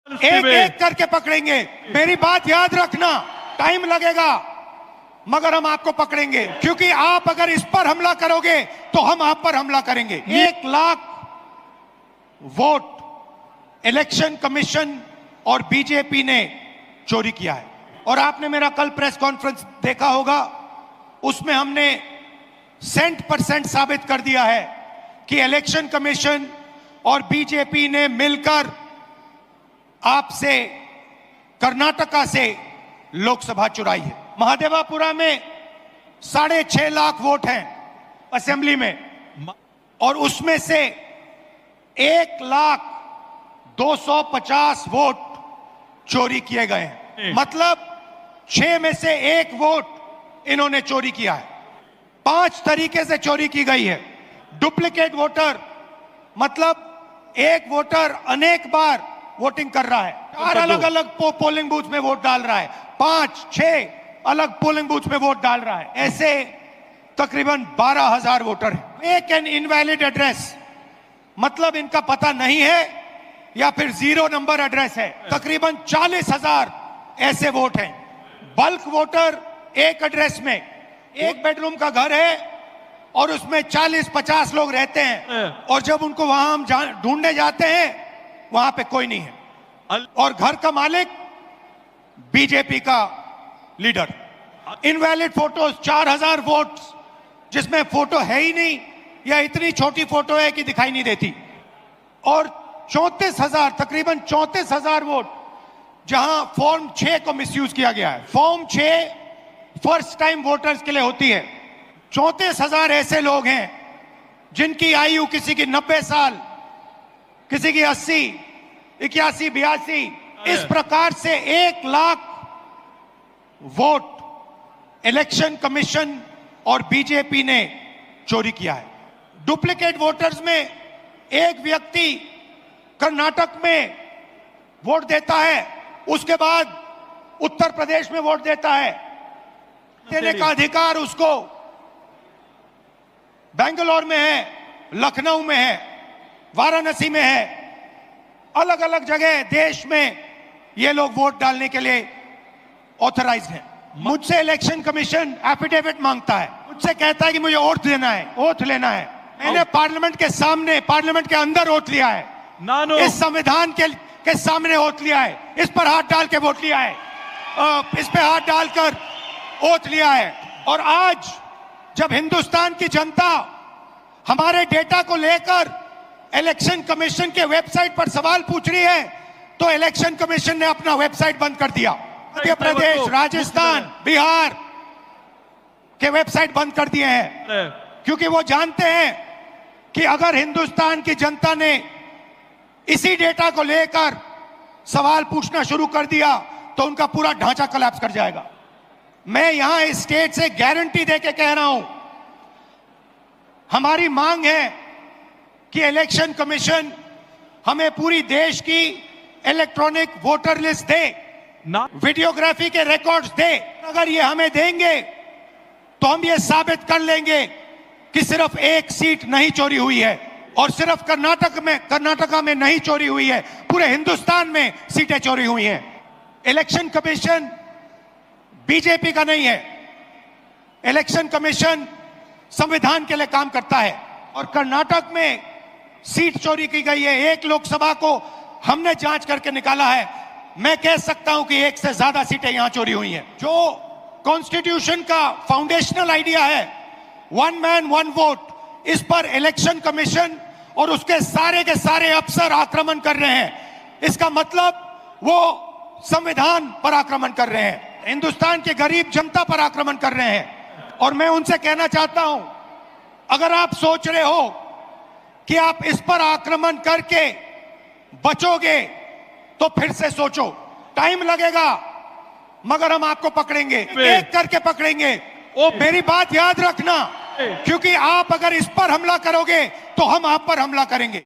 एक एक करके पकड़ेंगे। मेरी बात याद रखना, टाइम लगेगा मगर हम आपको पकड़ेंगे, क्योंकि आप अगर इस पर हमला करोगे तो हम आप पर हमला करेंगे। 1 लाख वोट इलेक्शन कमीशन और बीजेपी ने चोरी किया है। और आपने मेरा कल प्रेस कॉन्फ्रेंस देखा होगा, उसमें हमने 100% साबित कर दिया है कि इलेक्शन कमीशन और बीजेपी ने मिलकर आपसे कर्नाटका से लोकसभा चुराई है। महादेवापुरा में 6.5 लाख वोट हैं असेंबली में, और उसमें से 1,250,000 वोट चोरी किए गए हैं। मतलब 6 में से 1 वोट इन्होंने चोरी किया है। 5 तरीके से चोरी की गई है। डुप्लीकेट वोटर, मतलब एक वोटर अनेक बार वोटिंग कर रहा है, 4 अलग अलग पोलिंग बूथ में वोट डाल रहा है, 5-6 अलग पोलिंग बूथ में वोट डाल रहा है। ऐसे तकरीबन 12,000 वोटर हैं। एक एन इनवैलिड एड्रेस, मतलब इनका पता नहीं है या फिर 0 नंबर एड्रेस है। तकरीबन 40,000 ऐसे वोट हैं। बल्क वोटर, एक एड्रेस में 1 बेडरूम का घर है और उसमें 40-50 लोग रहते हैं, और जब उनको वहां हम ढूंढने जाते हैं वहां पे कोई नहीं है, और घर का मालिक बीजेपी का लीडर। इनवैलिड फोटोज 4,000 वोट जिसमें फोटो है ही नहीं या इतनी छोटी फोटो है कि दिखाई नहीं देती, और 34,000, तकरीबन 34,000 वोट जहां फॉर्म 6 को मिसयूज किया गया है। फॉर्म 6 फर्स्ट टाइम वोटर्स के लिए होती है। 34,000 ऐसे लोग हैं जिनकी आयु किसी की 90 साल, किसी की 80, 81, 82, इस प्रकार से 1 लाख वोट इलेक्शन कमीशन और बीजेपी ने चोरी किया है। डुप्लीकेट वोटर्स में एक व्यक्ति कर्नाटक में वोट देता है, उसके बाद उत्तर प्रदेश में वोट देता है। देने का अधिकार उसको बेंगलोर में है, लखनऊ में है, वाराणसी में है, अलग अलग जगह देश में ये लोग वोट डालने के लिए ऑथराइज्ड हैं। मुझसे इलेक्शन कमीशन एफिडेविट मांगता है, मुझसे कहता है कि मुझे ओथ देना है, ओथ लेना है। मैंने पार्लियामेंट के सामने, पार्लियामेंट के अंदर ओथ लिया है, इस संविधान के सामने ओथ लिया है, इस पर हाथ डाल के वोट लिया है, इस पे हाथ डालकर ओथ लिया है। और आज जब हिंदुस्तान की जनता हमारे डेटा को लेकर इलेक्शन कमीशन के वेबसाइट पर सवाल पूछ रही है, तो इलेक्शन कमीशन ने अपना वेबसाइट बंद कर दिया। मध्य प्रदेश, राजस्थान, बिहार के वेबसाइट बंद कर दिए हैं, क्योंकि वो जानते हैं कि अगर हिंदुस्तान की जनता ने इसी डेटा को लेकर सवाल पूछना शुरू कर दिया तो उनका पूरा ढांचा कोलैप्स कर जाएगा। मैं यहां इस स्टेट से गारंटी देके कह रहा हूं, हमारी मांग है कि इलेक्शन कमीशन हमें पूरी देश की इलेक्ट्रॉनिक वोटर लिस्ट दे, वीडियोग्राफी के रिकॉर्ड्स दे। अगर ये हमें देंगे तो हम ये साबित कर लेंगे कि सिर्फ 1 सीट नहीं चोरी हुई है, और सिर्फ कर्नाटका में नहीं चोरी हुई है, पूरे हिंदुस्तान में सीटें चोरी हुई हैं। इलेक्शन कमीशन बीजेपी का नहीं है, इलेक्शन कमीशन संविधान के लिए काम करता है, और कर्नाटक में सीट चोरी की गई है। 1 लोकसभा को हमने जांच करके निकाला है। मैं कह सकता हूं कि 1 से ज्यादा सीटें यहां चोरी हुई हैं। जो कॉन्स्टिट्यूशन का फाउंडेशनल आइडिया है, 1 मैन 1 वोट, इस पर इलेक्शन कमीशन और उसके सारे के सारे अफसर आक्रमण कर रहे हैं। इसका मतलब वो संविधान पर आक्रमण कर रहे हैं, हिंदुस्तान के गरीब जनता पर आक्रमण कर रहे हैं। और मैं उनसे कहना चाहता हूं, अगर आप सोच रहे हो कि आप इस पर आक्रमण करके बचोगे तो फिर से सोचो, टाइम लगेगा मगर हम आपको पकड़ेंगे, एक करके पकड़ेंगे। मेरी बात याद रखना, क्योंकि आप अगर इस पर हमला करोगे तो हम आप पर हमला करेंगे।